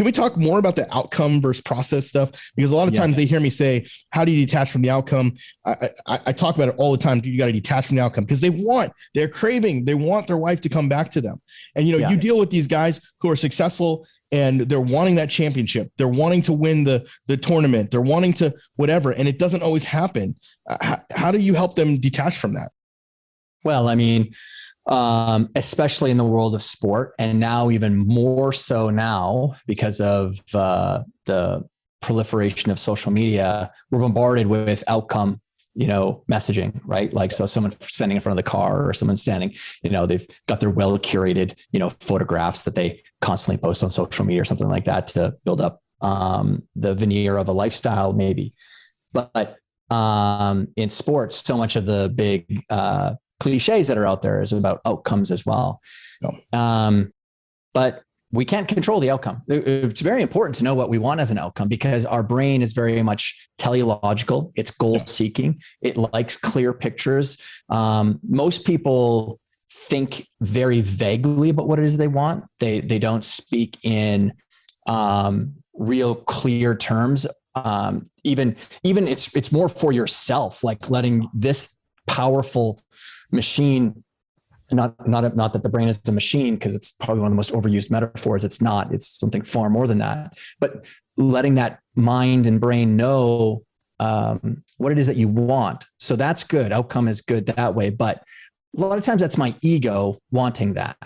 can we talk more about the outcome versus process stuff? Because a lot of times they hear me say, how do you detach from the outcome? I talk about it all the time. You got to detach from the outcome because they're craving, they want their wife to come back to them. And, you deal with these guys who are successful and they're wanting that championship. They're wanting to win the tournament. They're wanting to whatever. And it doesn't always happen. How do you help them detach from that? Well, I mean, especially in the world of sport, and now even more so now because of the proliferation of social media, we're bombarded with outcome, messaging, right? Like, so someone standing in front of the car or someone standing, they've got their well curated, photographs that they constantly post on social media or something like that to build up the veneer of a lifestyle, maybe. But in sports, so much of the big cliches that are out there is about outcomes as well. But we can't control the outcome. It's very important to know what we want as an outcome because our brain is very much teleological. It's goal seeking. It likes clear pictures. Most people think very vaguely about what it is they want. They don't speak in real clear terms. Even it's more for yourself, like letting this powerful machine, not that the brain is a machine, because it's probably one of the most overused metaphors. It's not, it's something far more than that, but letting that mind and brain know what it is that you want. So that's good. Outcome is good that way. But a lot of times that's my ego wanting that.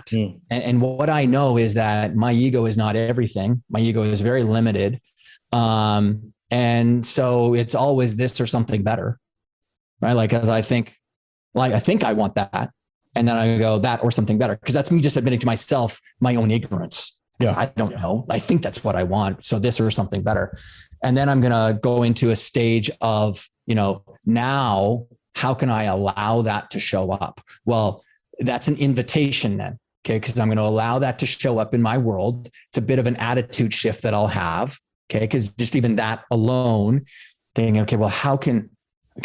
And what I know is that my ego is not everything. My ego is very limited. And so it's always this or something better, right? Like, as I think I want that. And then I go that or something better. Cause that's me just admitting to myself, my own ignorance. I don't know. I think that's what I want. So this or something better. And then I'm going to go into a stage of, now how can I allow that to show up? Well, that's an invitation then. Okay. Cause I'm going to allow that to show up in my world. It's a bit of an attitude shift that I'll have. Okay. Cause just even that alone thinking, okay, well, how can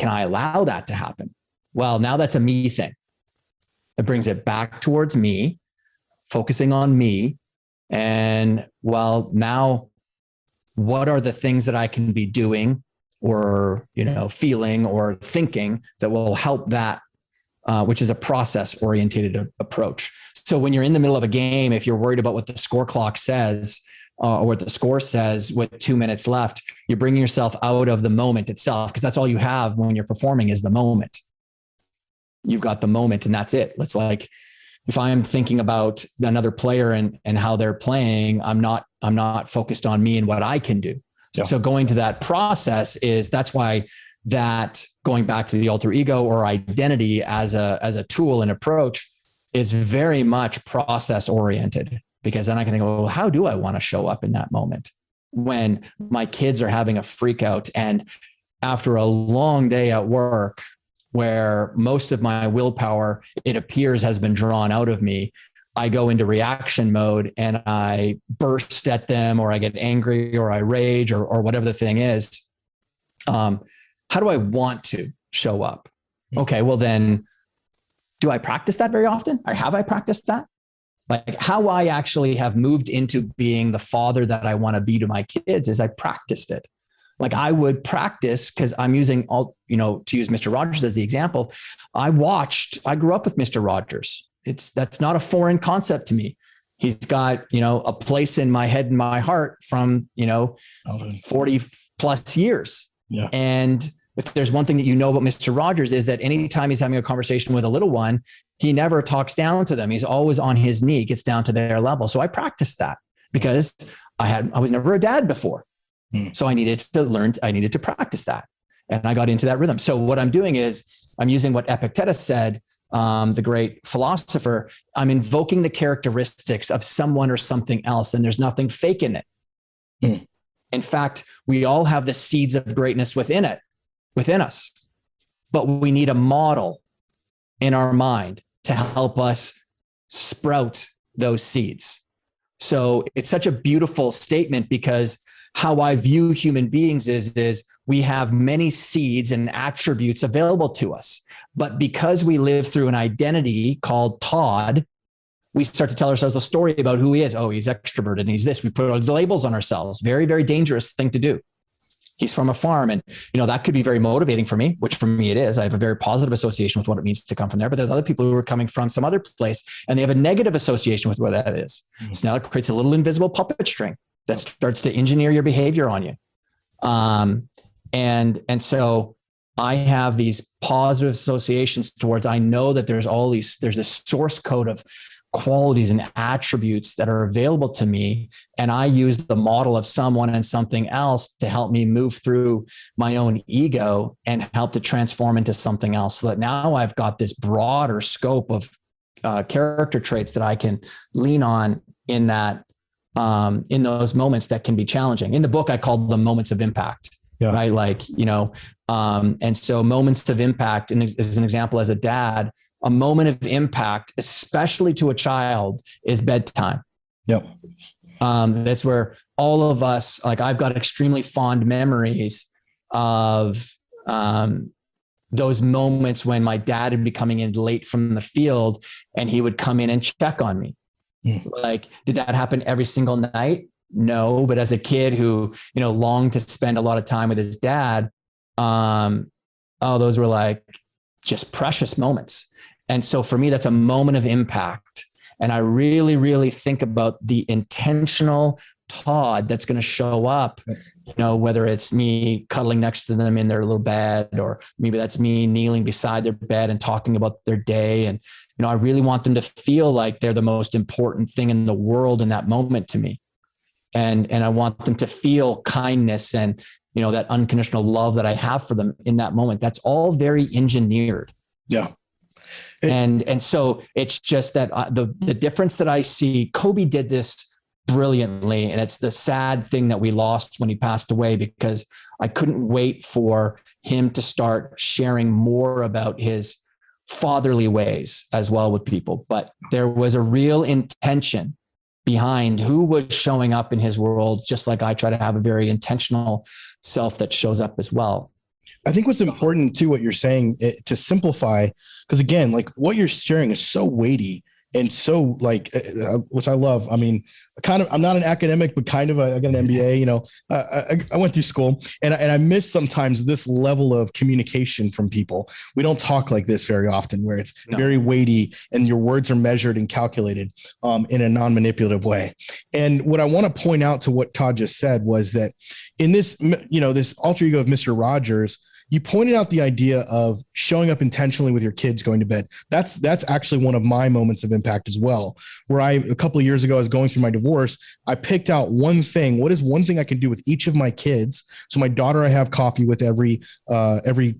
I allow that to happen? Well, now that's a me thing. It brings it back towards me, focusing on me. And well, now what are the things that I can be doing or, feeling or thinking that will help that, which is a process oriented approach. So when you're in the middle of a game, if you're worried about what the score clock says, or what the score says with 2 minutes left, you're bringing yourself out of the moment itself. Because that's all you have when you're performing is the moment. You've got the moment and that's it. It's like, if I'm thinking about another player and how they're playing, I'm not focused on me and what I can do. Yeah. So going to that process that's why that going back to the alter ego or identity as a tool and approach is very much process oriented, because then I can think, well, how do I want to show up in that moment when my kids are having a freak out? And after a long day at work, where most of my willpower, it appears, has been drawn out of me, I go into reaction mode and I burst at them, or I get angry, or I rage, or whatever the thing is. How do I want to show up? Okay, well then, do I practice that very often? Or have I practiced that? Like, how I actually have moved into being the father that I want to be to my kids is I practiced it. Like, I would practice, because I'm using to use Mr. Rogers as the example. I grew up with Mr. Rogers. That's not a foreign concept to me. He's got, a place in my head and my heart from, 40 plus years. Yeah. And if there's one thing that about Mr. Rogers is that anytime he's having a conversation with a little one, he never talks down to them. He's always on his knee, gets down to their level. So I practiced that because I was never a dad before. So I needed to practice that. And I got into that rhythm. So what I'm doing is I'm using what Epictetus said, the great philosopher. I'm invoking the characteristics of someone or something else, and there's nothing fake in it. In fact, we all have the seeds of greatness within us, but we need a model in our mind to help us sprout those seeds. So it's such a beautiful statement, because how I view human beings is we have many seeds and attributes available to us, but because we live through an identity called Todd, we start to tell ourselves a story about who he is. Oh, he's extroverted and he's this. We put those labels on ourselves. Very, very dangerous thing to do. He's from a farm, and that could be very motivating for me, which for me it is. I have a very positive association with what it means to come from there. But there's other people who are coming from some other place and they have a negative association with what that is. Mm-hmm. So now it creates a little invisible puppet string that starts to engineer your behavior on you. And so I have these positive associations towards, I know that there's this source code of qualities and attributes that are available to me. And I use the model of someone and something else to help me move through my own ego and help to transform into something else, so that now I've got this broader scope of character traits that I can lean on in that, in those moments that can be challenging. In the book, I called them moments of impact. Yeah. Right. And so moments of impact, and as an example, as a dad, a moment of impact, especially to a child, is bedtime. Yep. That's where all of us, I've got extremely fond memories of those moments when my dad would be coming in late from the field and he would come in and check on me. Did that happen every single night? No, but as a kid who, longed to spend a lot of time with his dad, those were just precious moments. And so for me, that's a moment of impact. And I really, really think about the intentional Todd that's going to show up, whether it's me cuddling next to them in their little bed, or maybe that's me kneeling beside their bed and talking about their day. And, I really want them to feel like they're the most important thing in the world in that moment to me. And I want them to feel kindness and, that unconditional love that I have for them in that moment. That's all very engineered. Yeah. And so it's just that the difference that I see, Kobe did this brilliantly. And it's the sad thing that we lost when he passed away, because I couldn't wait for him to start sharing more about his fatherly ways as well with people. But there was a real intention behind who was showing up in his world, just like I try to have a very intentional self that shows up as well. I think what's important too, what you're saying, to simplify, because again, what you're sharing is so weighty and so which I love. I mean, I'm not an academic, but I got an MBA, I went through school, and I miss sometimes this level of communication from people. We don't talk like this very often, where it's very weighty and your words are measured and calculated in a non-manipulative way. And what I want to point out to what Todd just said was that in this, this alter ego of Mr. Rogers, you pointed out the idea of showing up intentionally with your kids going to bed. That's actually one of my moments of impact as well, where a couple of years ago, I was going through my divorce. I picked out one thing. What is one thing I can do with each of my kids? So my daughter, I have coffee with every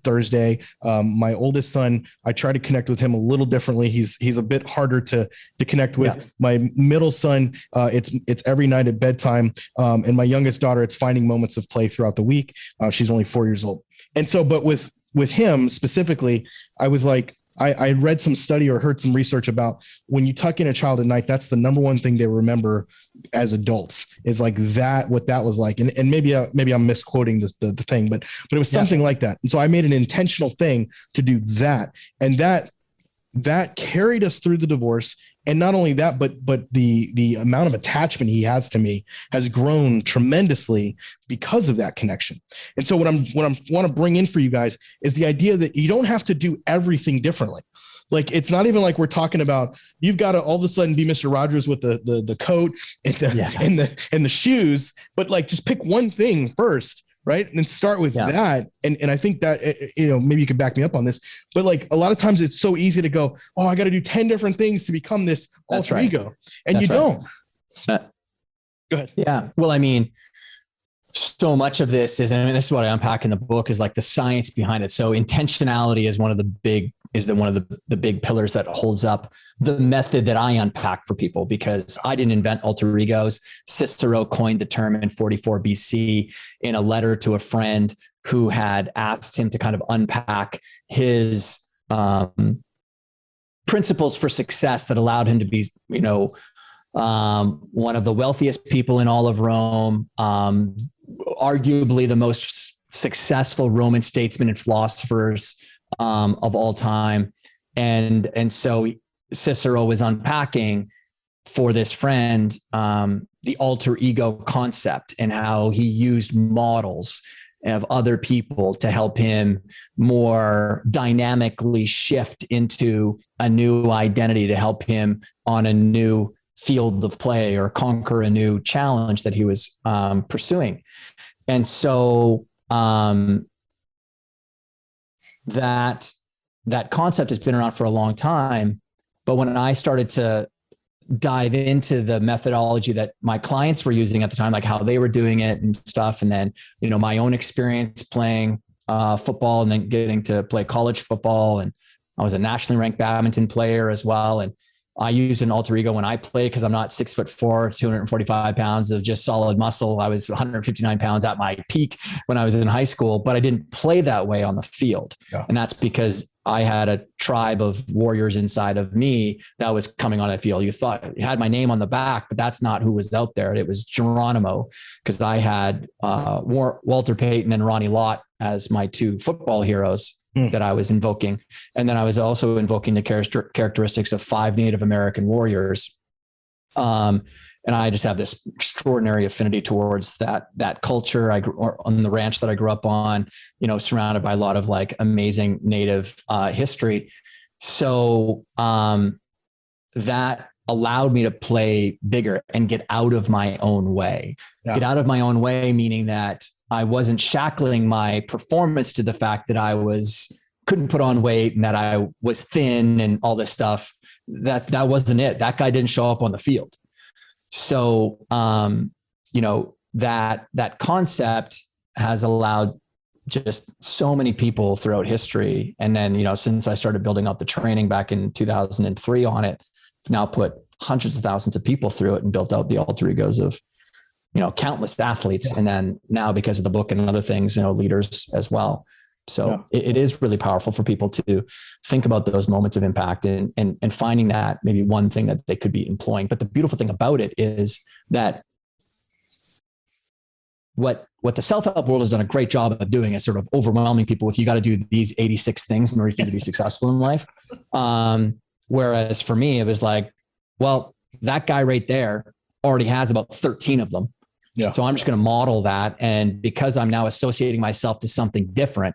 Thursday. My oldest son, I try to connect with him a little differently. He's a bit harder to connect with. Yeah. My middle son, it's every night at bedtime. And my youngest daughter, it's finding moments of play throughout the week. She's only 4 years old. And so, but with him specifically, I was I read some study or heard some research about when you tuck in a child at night, that's the number one thing they remember as adults, is that, what that was like. And maybe I'm misquoting the thing, but it was something like that. And so I made an intentional thing to do that. And that carried us through the divorce. And not only that, but the amount of attachment he has to me has grown tremendously because of that connection. And so what I want to bring in for you guys is the idea that you don't have to do everything differently. It's not even like we're talking about, you've got to all of a sudden be Mr. Rogers with the coat and the shoes, but just pick one thing first. Right. And then start with that. And I think that, maybe you could back me up on this, but a lot of times it's so easy to go, oh, I got to do 10 different things to become this alter ego. And you don't. Go ahead. Yeah. Well, I mean, so much of this is, this is what I unpack in the book, is the science behind it. So intentionality is one of the big pillars that holds up the method that I unpack for people, because I didn't invent alter egos. Cicero coined the term in 44 BC in a letter to a friend who had asked him to kind of unpack his principles for success that allowed him to be, one of the wealthiest people in all of Rome, arguably the most successful Roman statesmen and philosophers of all time. And so Cicero was unpacking for this friend, the alter ego concept and how he used models of other people to help him more dynamically shift into a new identity, to help him on a new field of play or conquer a new challenge that he was pursuing. And so that concept has been around for a long time. But when I started to dive into the methodology that my clients were using at the time, like how they were doing it and stuff, and then, my own experience playing football and then getting to play college football. And I was a nationally ranked badminton player as well. And I used an alter ego when I played because I'm not 6'4", 245 pounds of just solid muscle. I was 159 pounds at my peak when I was in high school, but I didn't play that way on the field. Yeah. And that's because I had a tribe of warriors inside of me that was coming on that field. You thought you had my name on the back, but that's not who was out there. It was Geronimo, because I had Walter Payton and Ronnie Lott as my two football heroes that I was invoking. And then I was also invoking the characteristics of 5 Native American warriors. And I just have this extraordinary affinity towards that culture. On the ranch that I grew up on, surrounded by a lot of like amazing Native history. So that allowed me to play bigger and get out of my own way. Yeah. Get out of my own way, meaning that I wasn't shackling my performance to the fact that I couldn't put on weight and that I was thin and all this stuff. That wasn't it. That guy didn't show up on the field. So, that concept has allowed just so many people throughout history. And then, since I started building up the training back in 2003 on it, I've now put hundreds of thousands of people through it and built out the alter egos of, countless athletes. Yeah. And then now, because of the book and other things, leaders as well. So yeah. It is really powerful for people to think about those moments of impact and finding that maybe one thing that they could be employing. But the beautiful thing about it is that what the self-help world has done a great job of doing is sort of overwhelming people with, you got to do these 86 things in order for you to be successful in life. Whereas for me, it was like, well, that guy right there already has about 13 of them. Yeah. So I'm just going to model that. And because I'm now associating myself to something different,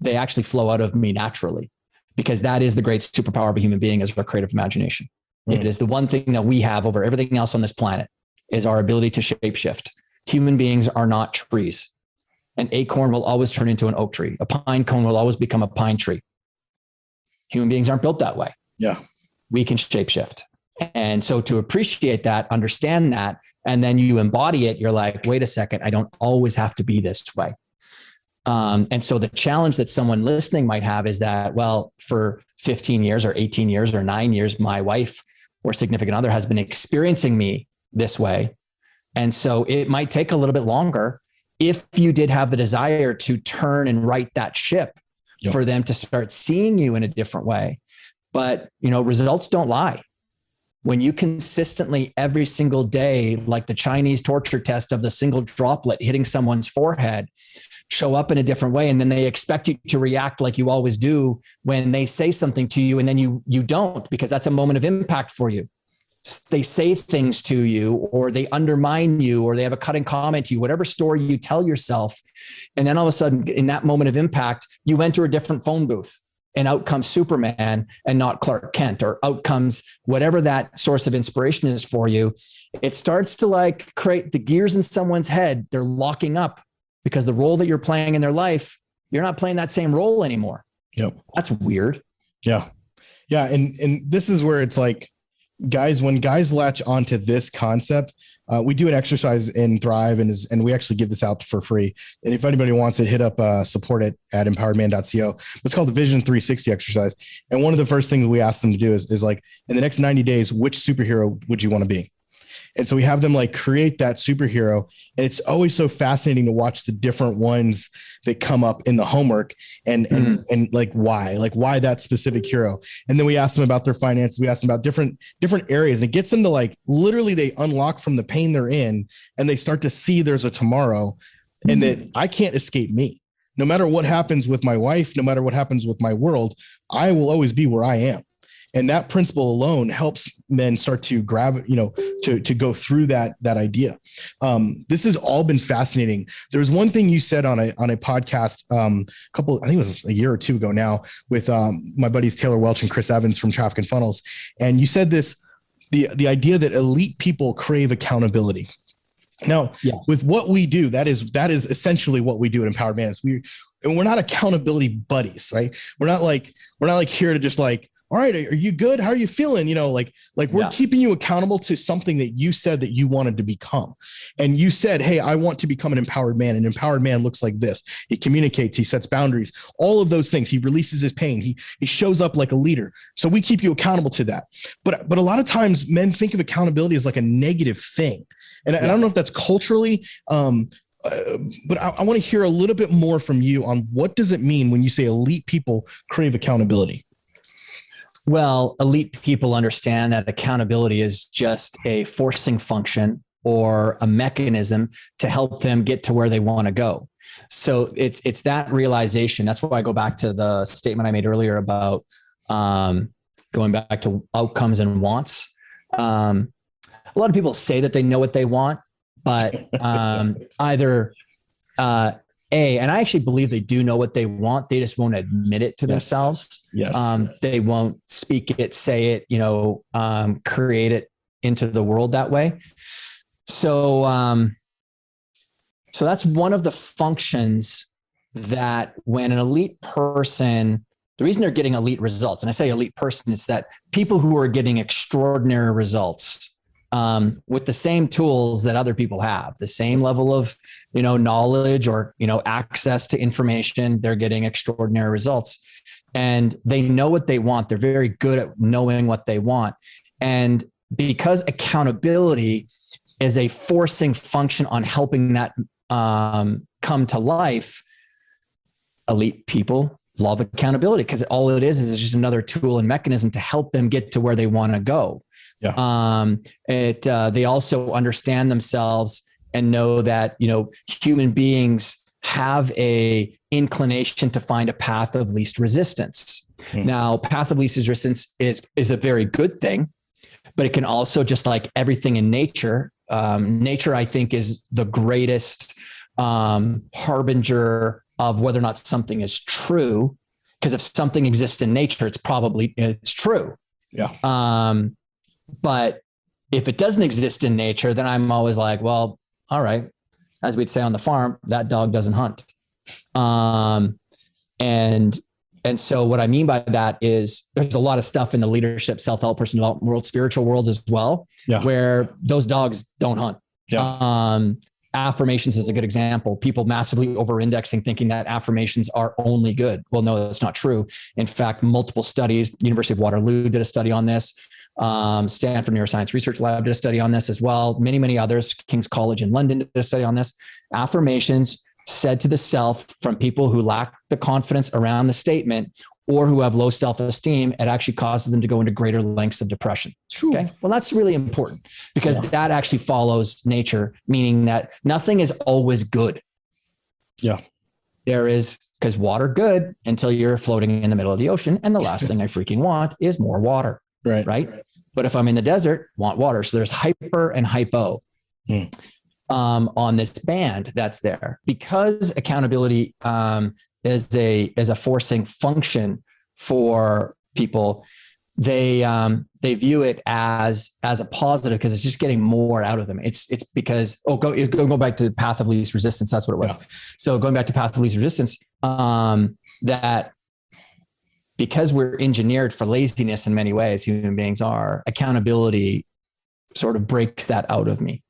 they actually flow out of me naturally, because that is the great superpower of a human being, is our creative imagination. Mm-hmm. It is the one thing that we have over everything else on this planet, is our ability to shapeshift. Human beings are not trees. An acorn will always turn into an oak tree. A pine cone will always become a pine tree. Human beings aren't built that way. Yeah. We can shapeshift. And so to appreciate that, understand that, and then you embody it, you're like, wait a second, I don't always have to be this way. And so the challenge that someone listening might have is that, well, for 15 years or 18 years or 9 years, my wife or significant other has been experiencing me this way. And so it might take a little bit longer if you did have the desire to turn and right that ship. Yep. For them to start seeing you in a different way. But, results don't lie. When you consistently every single day, like the Chinese torture test of the single droplet hitting someone's forehead, show up in a different way, and then they expect you to react like you always do when they say something to you, and then you don't, because that's a moment of impact for you. They say things to you, or they undermine you, or they have a cutting comment to you, whatever story you tell yourself. And then all of a sudden, in that moment of impact, you enter a different phone booth, and out comes Superman and not Clark Kent, or out comes whatever that source of inspiration is for you. It starts to like create the gears in someone's head. They're locking up because the role that you're playing in their life, you're not playing that same role anymore. Yep. That's weird. Yeah. Yeah. And this is where it's like, guys, when guys latch onto this concept, we do an exercise in Thrive, and we actually give this out for free. And if anybody wants it, hit up support it at empoweredman.co. It's called the Vision 360 exercise. And one of the first things we ask them to do is like, in the next 90 days, which superhero would you want to be? And so we have them like create that superhero. And it's always so fascinating to watch the different ones that come up in the homework and like why that specific hero. And then we ask them about their finances. We ask them about different areas, and it gets them to like, literally they unlock from the pain they're in, and they start to see there's a tomorrow, and that I can't escape me. No matter what happens with my wife, no matter what happens with my world, I will always be where I am. And that principle alone helps men start to grab, to go through that idea. This has all been fascinating. There's one thing you said on a podcast, I think it was a year or two ago now, with my buddies Taylor Welch and Chris Evans from Traffic and Funnels. And you said this, the idea that elite people crave accountability. Now, with what we do, that is essentially what we do at Empowered Man. We're not accountability buddies, right? We're not like here to just like, all right, are you good? How are you feeling? We're keeping you accountable to something that you said that you wanted to become. And you said, hey, I want to become an empowered man. An empowered man looks like this. He communicates, he sets boundaries, all of those things. He releases his pain. He shows up like a leader. So we keep you accountable to that. But a lot of times men think of accountability as like a negative thing. And I don't know if that's culturally, but I want to hear a little bit more from you on what does it mean when you say elite people crave accountability? Well, elite people understand that accountability is just a forcing function or a mechanism to help them get to where they want to go. So it's that realization. That's why I go back to the statement I made earlier about going back to outcomes and wants. A lot of people say that they know what they want, but either and I actually believe they do know what they want. They just won't admit it to themselves. Yes. They won't speak it, say it, create it into the world that way. So, so that's one of the functions that when an elite person, the reason they're getting elite results, and I say elite person, is that people who are getting extraordinary results with the same tools that other people have, the same level of, knowledge or, access to information, they're getting extraordinary results, and they know what they want. They're very good at knowing what they want. And because accountability is a forcing function on helping that come to life, elite people love accountability because all it is just another tool and mechanism to help them get to where they want to go. Yeah. They also understand themselves and know that, human beings have a inclination to find a path of least resistance. Now, path of least resistance is a very good thing, but it can also, just like everything in nature, nature, I think, is the greatest harbinger of whether or not something is true. Because if something exists in nature, it's true. Yeah. But if it doesn't exist in nature, then I'm always like, well, all right, as we'd say on the farm, that dog doesn't hunt. And so what I mean by that is there's a lot of stuff in the leadership, self-help, personal development world, spiritual worlds as well, where those dogs don't hunt. Yeah. Affirmations is a good example. People massively over-indexing, thinking that affirmations are only good. Well, no, that's not true. In fact, multiple studies, University of Waterloo did a study on this. Stanford Neuroscience Research Lab did a study on this as well. Many, many others. King's College in London did a study on this. Affirmations said to the self from people who lack the confidence around the statement or who have low self-esteem, it actually causes them to go into greater lengths of depression. True. Okay. Well, that's really important because that actually follows nature, meaning that nothing is always good. Yeah. There is, because water good until you're floating in the middle of the ocean. And the last thing I freaking want is more water. Right. But if I'm in the desert, want water. So there's hyper and hypo on this band that's there because accountability is a forcing function for people. They view it as a positive because it's just getting more out of them. It's because go back to path of least resistance. That's what it was. Yeah. So going back to path of least resistance, that because we're engineered for laziness in many ways, human beings are, accountability sort of breaks that out of me.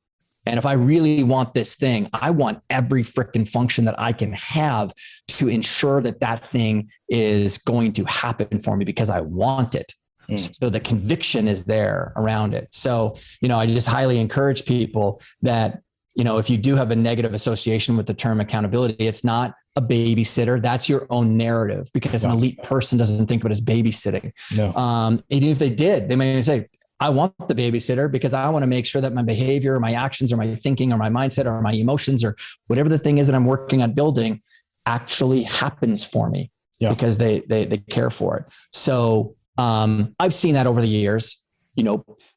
And if I really want this thing, I want every freaking function that I can have to ensure that that thing is going to happen for me because I want it. So the conviction is there around it. So, I just highly encourage people that, if you do have a negative association with the term accountability, it's not a babysitter. That's your own narrative because an elite person doesn't think of it as babysitting. No. Even if they did, they may say, I want the babysitter because I want to make sure that my behavior or my actions or my thinking or my mindset or my emotions or whatever the thing is that I'm working on building actually happens for me because they care for it. So I've seen that over the years,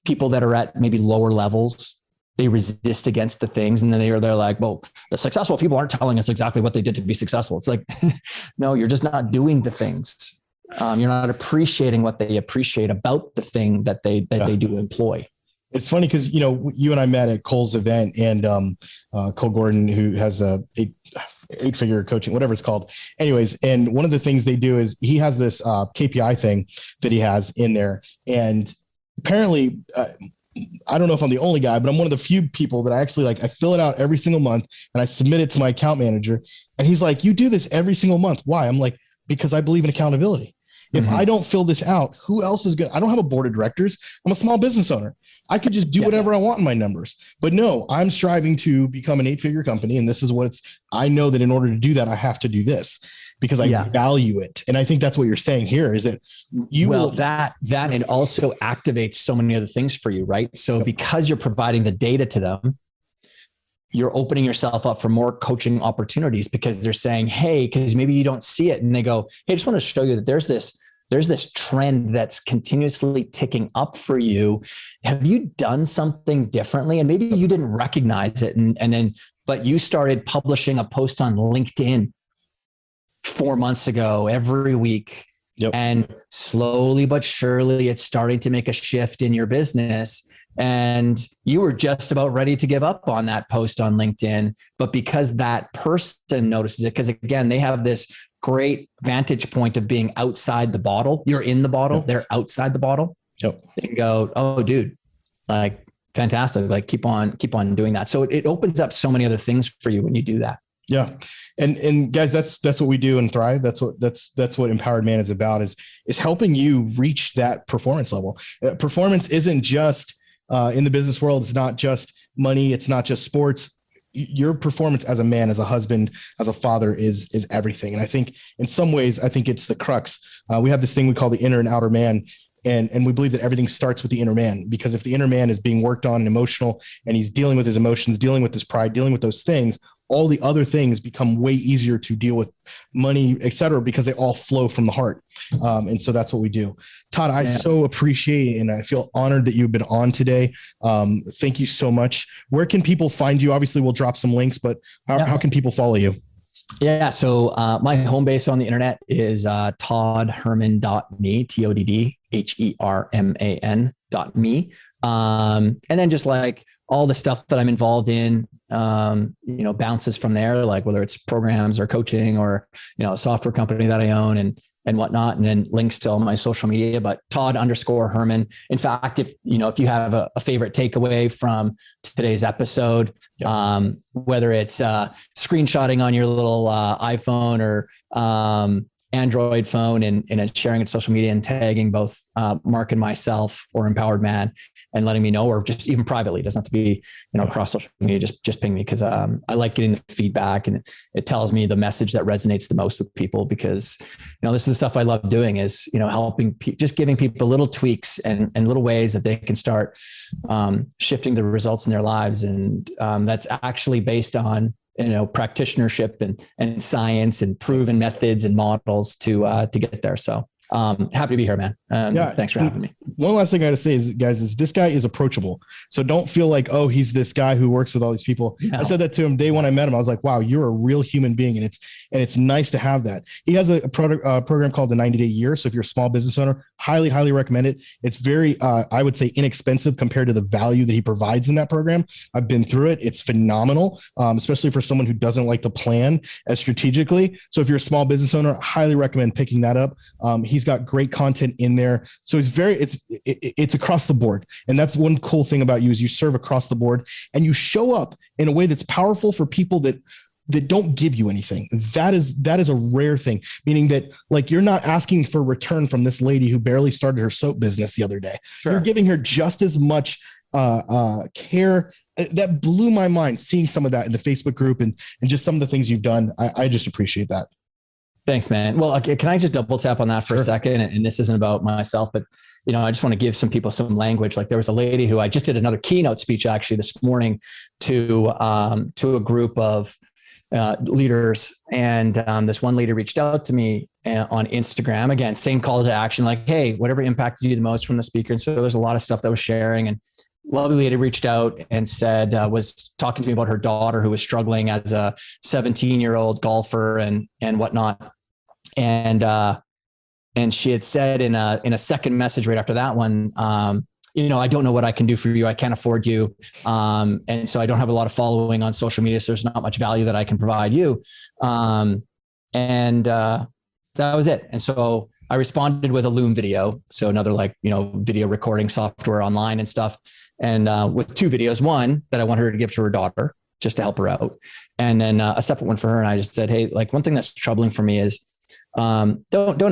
people that are at maybe lower levels, they resist against the things. And then they're like, well, the successful people aren't telling us exactly what they did to be successful. It's like, no, you're just not doing the things. You're not appreciating what they appreciate about the thing that they do employ. It's funny because, you and I met at Cole's event, and Cole Gordon, who has a eight-figure coaching, whatever it's called. Anyways, and one of the things they do is he has this KPI thing that he has in there. And apparently, I don't know if I'm the only guy, but I'm one of the few people that I actually I fill it out every single month and I submit it to my account manager. And he's like, you do this every single month. Why? I'm like, because I believe in accountability. If I don't fill this out, who else is going to? I don't have a board of directors. I'm a small business owner. I could just do whatever I want in my numbers. But no, I'm striving to become an 8-figure company. And this is what I know that in order to do that, I have to do this because I value it. And I think that's what you're saying here is that that it also activates so many other things for you, right? So because you're providing the data to them, you're opening yourself up for more coaching opportunities because they're saying, hey, because maybe you don't see it. And they go, hey, I just want to show you that there's this trend that's continuously ticking up for you. Have you done something differently? And maybe you didn't recognize it. But you started publishing a post on LinkedIn 4 months ago, every week. Yep. And slowly but surely it's starting to make a shift in your business. And you were just about ready to give up on that post on LinkedIn. But because that person notices it, because again, they have this great vantage point of being outside the bottle. You're in the bottle. Yep. They're outside the bottle. Yep. They can go, oh, dude, fantastic. Keep on doing that. So it opens up so many other things for you when you do that. Yeah. And guys, that's what we do in Thrive. That's what Empowered Man is about, is helping you reach that performance level. Performance isn't just in the business world. It's not just money. It's not just sports. Your performance as a man, as a husband, as a father is everything. And I think in some ways, it's the crux. We have this thing we call the inner and outer man. And we believe that everything starts with the inner man, because if the inner man is being worked on and emotional, and he's dealing with his emotions, dealing with his pride, dealing with those things, all the other things become way easier to deal with, money, et cetera, because they all flow from the heart. And so that's what we do. Todd, I so appreciate, and I feel honored that you've been on today. Thank you so much. Where can people find you? Obviously we'll drop some links, but how can people follow you? Yeah. So my home base on the internet is toddherman.me, TODDHERMAN.me. And then just all the stuff that I'm involved in, bounces from there, whether it's programs or coaching or, a software company that I own and whatnot, and then links to all my social media, but Todd_Herman. In fact, if you have a favorite takeaway from today's episode, whether it's screenshotting on your little iPhone or Android phone and sharing it to social media and tagging both Mark and myself or Empowered Man and letting me know, or just even privately, it doesn't have to be, across social media, just ping me. Cause I like getting the feedback, and it tells me the message that resonates the most with people, because, this is the stuff I love doing is, helping just giving people little tweaks and little ways that they can start shifting the results in their lives. And that's actually based on, practitionership and science and proven methods and models to get there. So happy to be here, man. Thanks for having me. One last thing I got to say is, guys, this guy is approachable. So don't feel like, oh, he's this guy who works with all these people. No. I said that to him day one I met him. I was like, wow, you're a real human being. And it's nice to have that. He has a program called the 90-Day Year. So if you're a small business owner, highly, highly recommend it. It's very, I would say, inexpensive compared to the value that he provides in that program. I've been through it. It's phenomenal, especially for someone who doesn't like to plan as strategically. So if you're a small business owner, highly recommend picking that up. He's got great content in there. So it's across the board. And that's one cool thing about you, is you serve across the board and you show up in a way that's powerful for people that don't give you anything. That is a rare thing, meaning that you're not asking for return from this lady who barely started her soap business the other day. Sure. You're giving her just as much care. That blew my mind, seeing some of that in the Facebook group and just some of the things you've done. I just appreciate that. Thanks, man. Well, can I just double tap on that for a second? And this isn't about myself, but I just want to give some people some language. There was a lady who I just did another keynote speech actually this morning to a group of leaders, and this one leader reached out to me on Instagram. Again, same call to action, like, hey, whatever impacted you the most from the speaker. And so there's a lot of stuff that was sharing, and lovely lady reached out and said, was talking to me about her daughter who was struggling as a 17-year-old golfer and whatnot. And she had said in a second message right after that one, I don't know what I can do for you. I can't afford you. And so I don't have a lot of following on social media. So there's not much value that I can provide you. That was it. And so I responded with a Loom video. So another video recording software online and stuff. And with 2 videos, one that I want her to give to her daughter just to help her out. And then a separate one for her. And I just said, hey, like, one thing that's troubling for me is don't ever don't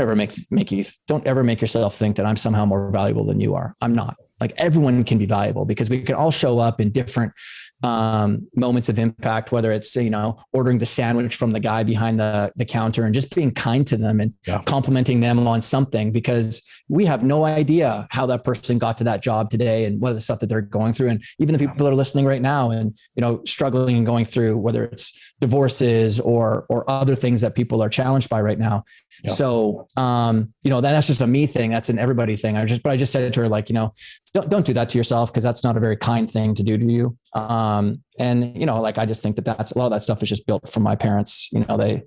ever make yourself think that I'm somehow more valuable than you are. I'm not. Like, everyone can be valuable because we can all show up in different moments of impact, whether it's, ordering the sandwich from the guy behind the counter and just being kind to them and complimenting them on something, because we have no idea how that person got to that job today and what the stuff that they're going through. And even the people that are listening right now and, struggling and going through, whether it's divorces or other things that people are challenged by right now. Yeah. So, that's just a me thing. That's an everybody thing. I just said to her, like, don't do that to yourself, because that's not a very kind thing to do to you. I just think that's a lot of that stuff is just built from my parents. I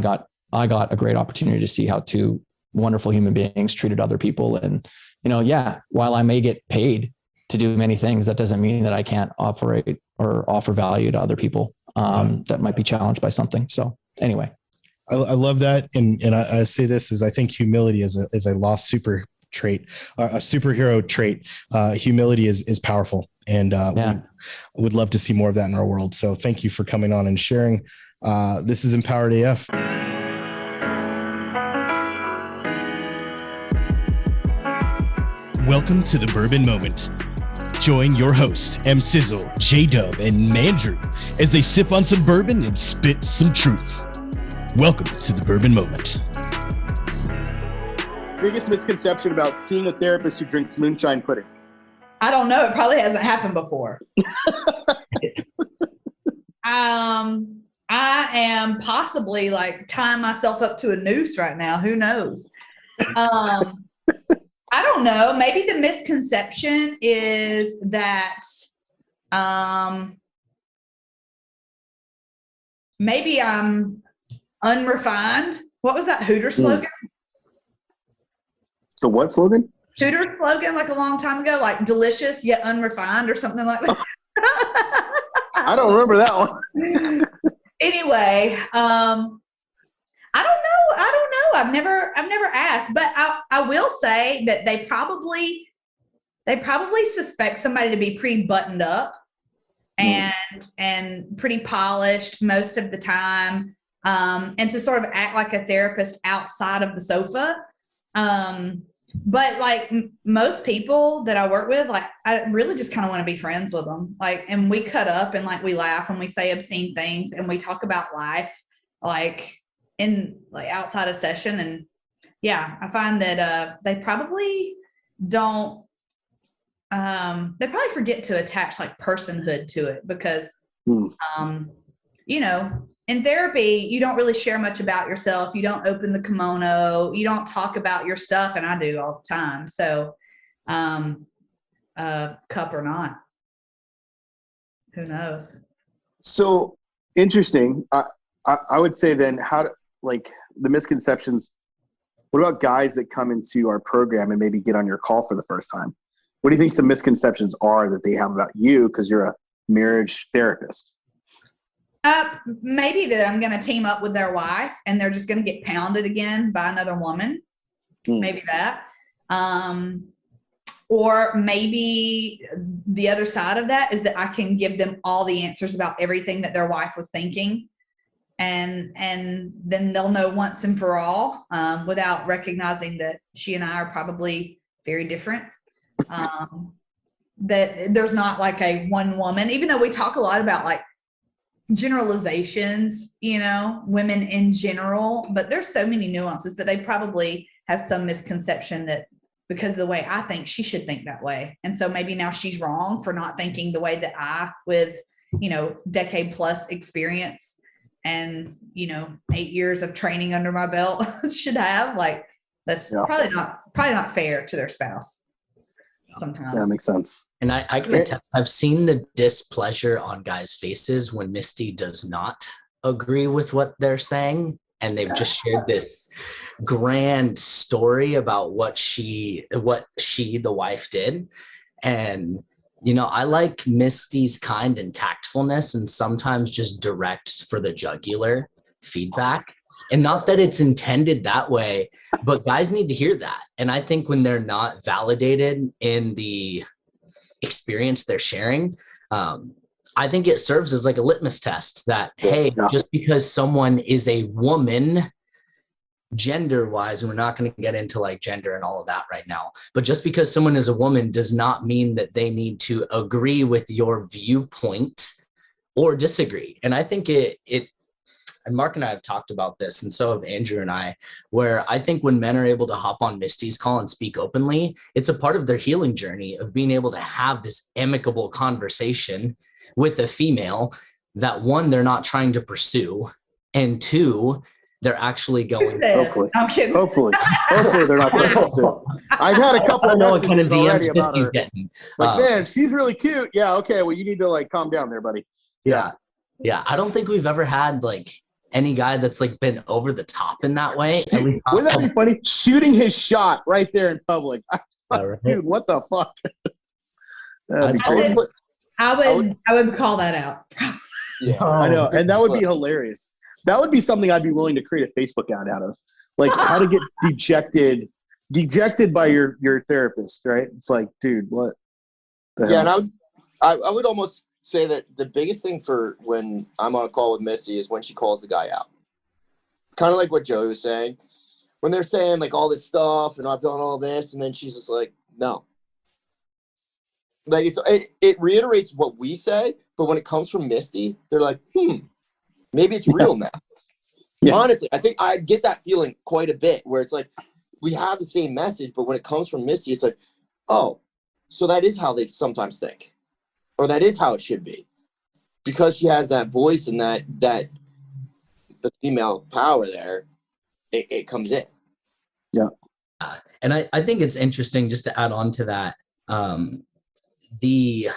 got a great opportunity to see how 2 wonderful human beings treated other people. And, while I may get paid to do many things, that doesn't mean that I can't operate or offer value to other people that might be challenged by something. So anyway. I love that. And I say this as I think humility is a lost superhero trait. Humility is powerful, and would love to see more of that in our world. So thank you for coming on and sharing. This is Empowered AF. Welcome to the Bourbon Moment. Join your host, M Sizzle, J Dub, and Mandrew as they sip on some bourbon and spit some truth. Welcome to the Bourbon Moment. Biggest misconception about seeing a therapist who drinks moonshine pudding? I don't know. It probably hasn't happened before. I am possibly tying myself up to a noose right now. Who knows? I don't know. Maybe the misconception is that maybe I'm unrefined. What was that Hooter slogan? The what slogan? Hooter slogan, like a long time ago, like delicious yet unrefined or something like that. I don't remember that one. Anyway, I don't know. I've never asked, but I will say that they probably suspect somebody to be pretty buttoned up and pretty polished most of the time. And to sort of act like a therapist outside of the sofa. But most people that I work with, I really just kind of want to be friends with them. And we cut up and we laugh and we say obscene things and we talk about life, outside of session. And yeah, I find that, they probably don't, they probably forget to attach personhood to it because, in therapy, you don't really share much about yourself. You don't open the kimono. You don't talk about your stuff. And I do all the time. So, cup or not, who knows? So interesting. I would say then the misconceptions, what about guys that come into our program and maybe get on your call for the first time? What do you think some misconceptions are that they have about you because you're a marriage therapist? Maybe that I'm going to team up with their wife and they're just going to get pounded again by another woman. Maybe that. Or maybe the other side of that is that I can give them all the answers about everything that their wife was thinking. And then they'll know once and for all, without recognizing that she and I are probably very different. That there's not a one woman, even though we talk a lot about generalizations, women in general, but there's so many nuances, but they probably have some misconception that because of the way I think, she should think that way. And so maybe now she's wrong for not thinking the way that I, with, decade plus experience and 8 years of training under my belt should have. Like, that's probably not fair to their spouse sometimes. That makes sense. And I can attest, I've seen the displeasure on guys' faces when Misty does not agree with what they're saying. And they've just shared this grand story about what she, the wife, did. And, I like Misty's kind and tactfulness, and sometimes just direct for the jugular feedback. And not that it's intended that way, but guys need to hear that. And I think when they're not validated in the experience they're sharing, I think it serves as like a litmus test that, hey, just because someone is a woman gender wise, and we're not going to get into like gender and all of that right now, but just because someone is a woman does not mean that they need to agree with your viewpoint or disagree. And I think and Mark and I have talked about this, and so have Andrew and I, where I think when men are able to hop on Misty's call and speak openly, it's a part of their healing journey of being able to have this amicable conversation with a female that, one, they're not trying to pursue, and two, they're actually going. Hopefully, I'm kidding. Hopefully they're not trying to pursue. I've had a couple of messages already about her. Like, man, she's really cute. Yeah, okay. Well, you need to like calm down there, buddy. Yeah. I don't think we've ever had like any guy that's like been over the top in that way. Wouldn't that be funny? Shooting his shot right there in public. Right. Dude, what the fuck? I would call that out. Yeah, I know. And that would be hilarious. That would be something I'd be willing to create a Facebook ad out of. Like how to get dejected by your therapist, right? It's like, dude, what the hell? And I would almost say that the biggest thing for when I'm on a call with Missy is when she calls the guy out. Kind of like what Joey was saying. When they're saying like all this stuff and I've done all this, and then she's just like, no. Like it reiterates what we say, but when it comes from Misty, they're like, maybe it's real now. Yeah. Honestly, I think I get that feeling quite a bit where it's like we have the same message, but when it comes from Misty, it's like, oh, so that is how they sometimes think, or that is how it should be, because she has that voice and that the female power there, it comes in. Yeah. And I think it's interesting, just to add on to that, the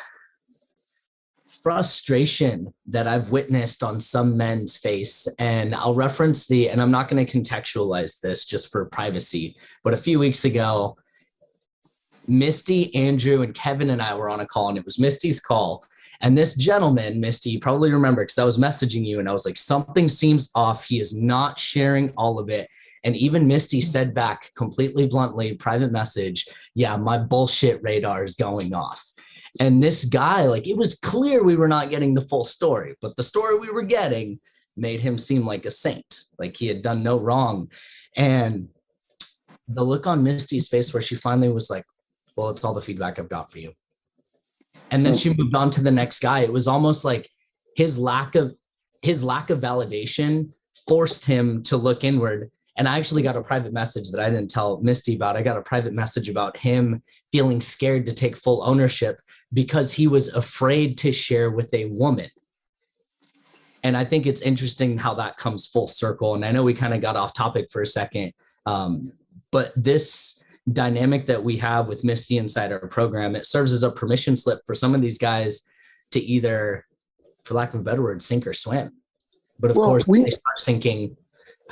frustration that I've witnessed on some men's face, and I'll reference and I'm not going to contextualize this just for privacy, but a few weeks ago, Misty, Andrew, and Kevin and I were on a call, and it was Misty's call. And this gentleman, Misty, you probably remember, because I was messaging you and I was like, something seems off. He is not sharing all of it. And even Misty said back completely bluntly, private message, yeah, my bullshit radar is going off. And this guy, like, it was clear we were not getting the full story, but the story we were getting made him seem like a saint, like he had done no wrong. And the look on Misty's face where she finally was like, well, it's all the feedback I've got for you. And then she moved on to the next guy. It was almost like his lack of validation forced him to look inward. And I actually got a private message that I didn't tell Misty about. I got a private message about him feeling scared to take full ownership because he was afraid to share with a woman. And I think it's interesting how that comes full circle. And I know we kind of got off topic for a second, but this dynamic that we have with Misty inside our program, it serves as a permission slip for some of these guys to either, for lack of a better word, sink or swim. But of course, when they start sinking,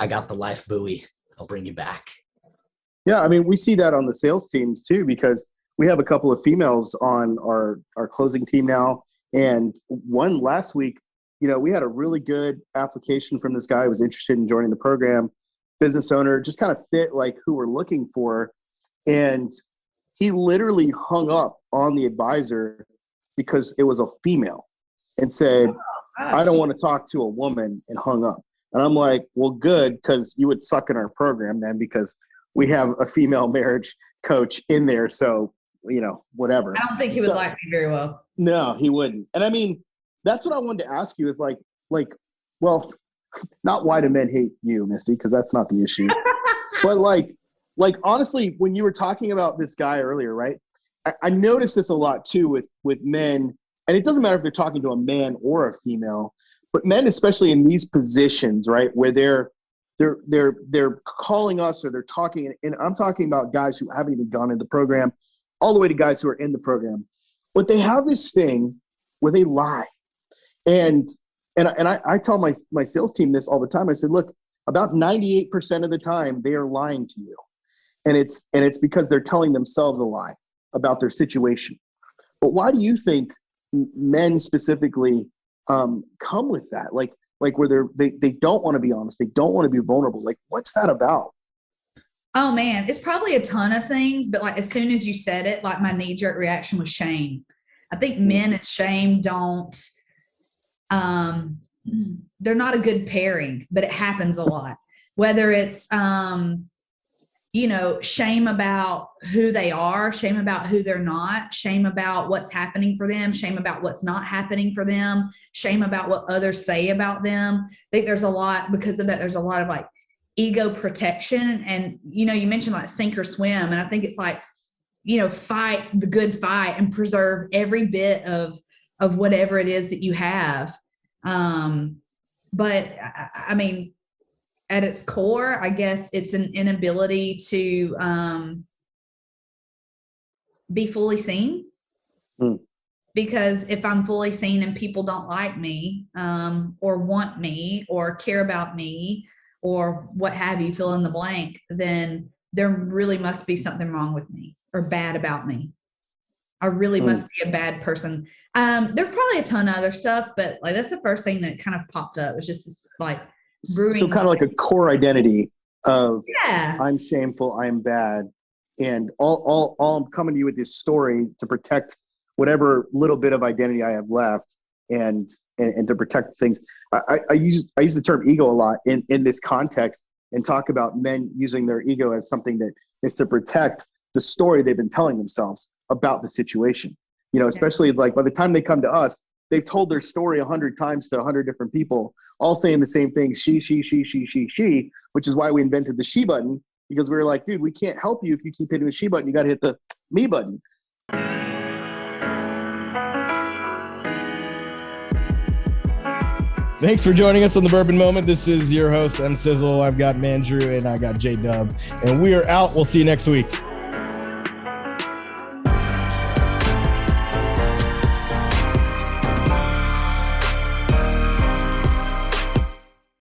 I got the life buoy. I'll bring you back. Yeah, I mean, we see that on the sales teams too, because we have a couple of females on our closing team now. And one last week, we had a really good application from this guy who was interested in joining the program, business owner, just kind of fit like who we're looking for. And he literally hung up on the advisor because it was a female and said, I don't want to talk to a woman, and hung up. And I'm like, well, good, because you would suck in our program then, because we have a female marriage coach in there. So, whatever. I don't think he would like me very well. No, he wouldn't. And I mean, that's what I wanted to ask you is like, well, not why do men hate you, Misty, because that's not the issue. But like honestly, when you were talking about this guy earlier, right? I noticed this a lot too with men, and it doesn't matter if they're talking to a man or a female, but but men, especially in these positions, right, where they're calling us or they're talking, and I'm talking about guys who haven't even gone in the program, all the way to guys who are in the program. But they have this thing where they lie. And I tell my sales team this all the time. I said, look, about 98% of the time they are lying to you. And it's because they're telling themselves a lie about their situation. But why do you think men specifically come with that? Like where they don't want to be honest, they don't want to be vulnerable. Like, what's that about? Oh man, it's probably a ton of things, but like as soon as you said it, like my knee-jerk reaction was shame. I think men and shame don't, they're not a good pairing, but it happens a lot. Whether it's, shame about who they are, shame about who they're not, shame about what's happening for them, shame about what's not happening for them, shame about what others say about them. I think there's a lot, because of that, there's a lot of like ego protection. And, you mentioned like sink or swim. And I think it's like, fight the good fight and preserve every bit of whatever it is that you have. But I mean, at its core, I guess it's an inability to be fully seen. Because if I'm fully seen and people don't like me, or want me or care about me or what have you, fill in the blank, then there really must be something wrong with me or bad about me. I really must be a bad person. There's probably a ton of other stuff, but like that's the first thing that kind of popped up. It was just this like brewing. So kind of like a core identity of yeah. I'm shameful, I'm bad, and all I'm coming to you with this story to protect whatever little bit of identity I have left, and to protect things. I use the term ego a lot in this context, and talk about men using their ego as something that is to protect the story they've been telling themselves about the situation. Especially like by the time they come to us, they've told their story 100 times to 100 different people, all saying the same thing, she, which is why we invented the she button, because we were like, dude, we can't help you if you keep hitting the she button. You got to hit the me button. Thanks for joining us on the Bourbon Moment. This is your host, M Sizzle. I've got Man Drew and I got J Dub, and we are out. We'll see you next week.